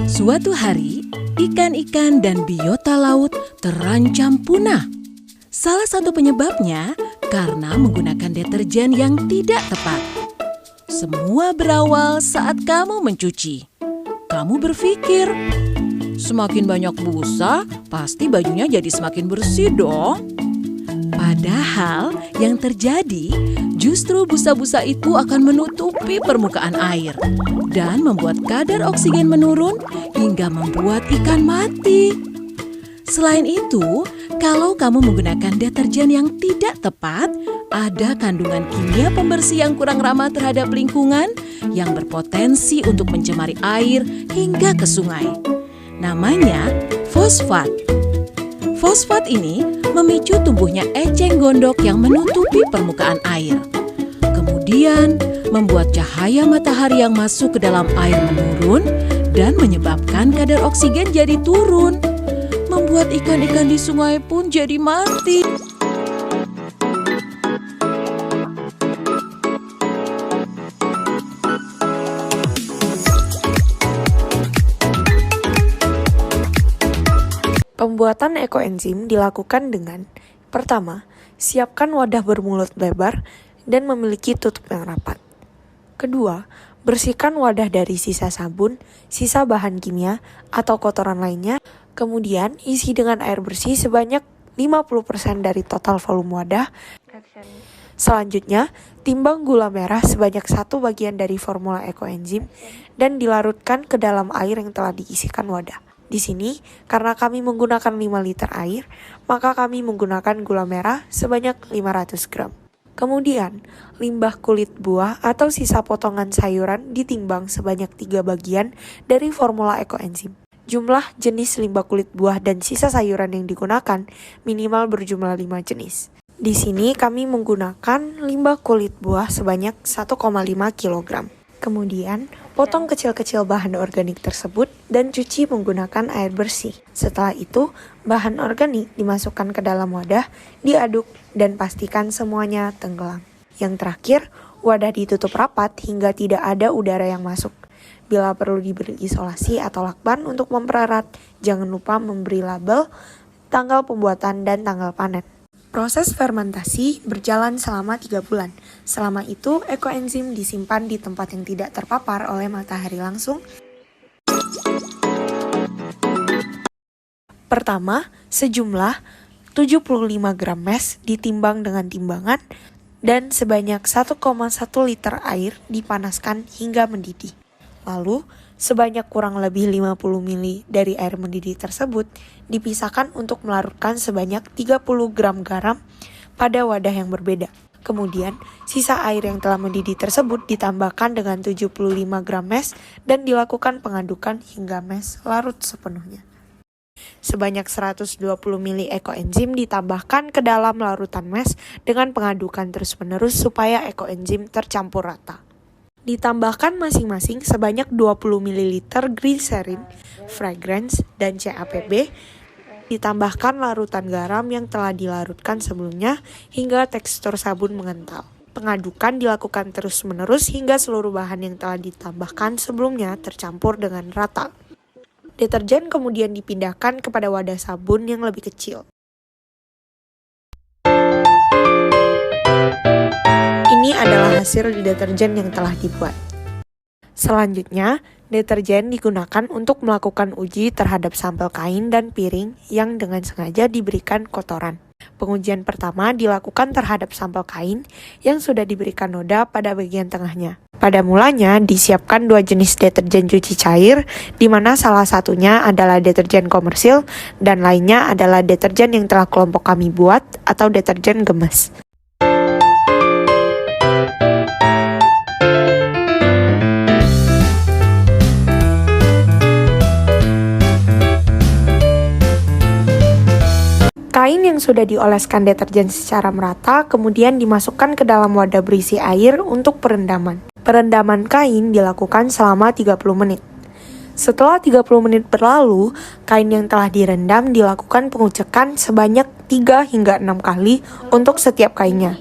Suatu hari, ikan-ikan dan biota laut terancam punah. Salah satu penyebabnya karena menggunakan deterjen yang tidak tepat. Semua berawal saat kamu mencuci. Kamu berpikir, semakin banyak busa, pasti bajunya jadi semakin bersih dong. Padahal yang terjadi justru busa-busa itu akan menutupi permukaan air dan membuat kadar oksigen menurun hingga membuat ikan mati. Selain itu, kalau kamu menggunakan deterjen yang tidak tepat, ada kandungan kimia pembersih yang kurang ramah terhadap lingkungan yang berpotensi untuk mencemari air hingga ke sungai. Namanya fosfat. Fosfat ini memicu tumbuhnya eceng gondok yang menutupi permukaan air. Kemudian membuat cahaya matahari yang masuk ke dalam air menurun dan menyebabkan kadar oksigen jadi turun. Membuat ikan-ikan di sungai pun jadi mati. Pembuatan ekoenzim dilakukan dengan: pertama, siapkan wadah bermulut lebar dan memiliki tutup yang rapat. Kedua, bersihkan wadah dari sisa sabun, sisa bahan kimia, atau kotoran lainnya. Kemudian, isi dengan air bersih sebanyak 50% dari total volume wadah. Selanjutnya, timbang gula merah sebanyak 1 bagian dari formula ekoenzim dan dilarutkan ke dalam air yang telah diisikan wadah. Di sini, karena kami menggunakan 5 liter air, maka kami menggunakan gula merah sebanyak 500 gram. Kemudian, limbah kulit buah atau sisa potongan sayuran ditimbang sebanyak 3 bagian dari formula ekoenzim. Jumlah jenis limbah kulit buah dan sisa sayuran yang digunakan minimal berjumlah 5 jenis. Di sini kami menggunakan limbah kulit buah sebanyak 1,5 kg. Kemudian, potong kecil-kecil bahan organik tersebut dan cuci menggunakan air bersih. Setelah itu, bahan organik dimasukkan ke dalam wadah, diaduk, dan pastikan semuanya tenggelam. Yang terakhir, wadah ditutup rapat hingga tidak ada udara yang masuk. Bila perlu diberi isolasi atau lakban untuk mempererat, jangan lupa memberi label, tanggal pembuatan, dan tanggal panen. Proses fermentasi berjalan selama 3 bulan. Selama itu, ekoenzim disimpan di tempat yang tidak terpapar oleh matahari langsung. Pertama, sejumlah 75 gram mes ditimbang dengan timbangan dan sebanyak 1,1 liter air dipanaskan hingga mendidih. Lalu, sebanyak kurang lebih 50 ml dari air mendidih tersebut dipisahkan untuk melarutkan sebanyak 30 gram garam pada wadah yang berbeda. Kemudian, sisa air yang telah mendidih tersebut ditambahkan dengan 75 gram mes dan dilakukan pengadukan hingga mes larut sepenuhnya. Sebanyak 120 ml ekoenzim ditambahkan ke dalam larutan mes dengan pengadukan terus-menerus supaya ekoenzim tercampur rata. Ditambahkan masing-masing sebanyak 20 ml gliserin, fragrance, dan CAPB. Ditambahkan larutan garam yang telah dilarutkan sebelumnya hingga tekstur sabun mengental. Pengadukan dilakukan terus-menerus hingga seluruh bahan yang telah ditambahkan sebelumnya tercampur dengan rata. Deterjen kemudian dipindahkan kepada wadah sabun yang lebih kecil. Ini adalah hasil deterjen yang telah dibuat. Selanjutnya, deterjen digunakan untuk melakukan uji terhadap sampel kain dan piring yang dengan sengaja diberikan kotoran. Pengujian pertama dilakukan terhadap sampel kain yang sudah diberikan noda pada bagian tengahnya. Pada mulanya disiapkan 2 jenis deterjen cuci cair, di mana salah satunya adalah deterjen komersil dan lainnya adalah deterjen yang telah kelompok kami buat atau deterjen gemes. Kain yang sudah dioleskan deterjen secara merata kemudian dimasukkan ke dalam wadah berisi air untuk perendaman. Perendaman kain dilakukan selama 30 menit. Setelah 30 menit berlalu, kain yang telah direndam dilakukan pengucekan sebanyak 3 hingga 6 kali untuk setiap kainnya.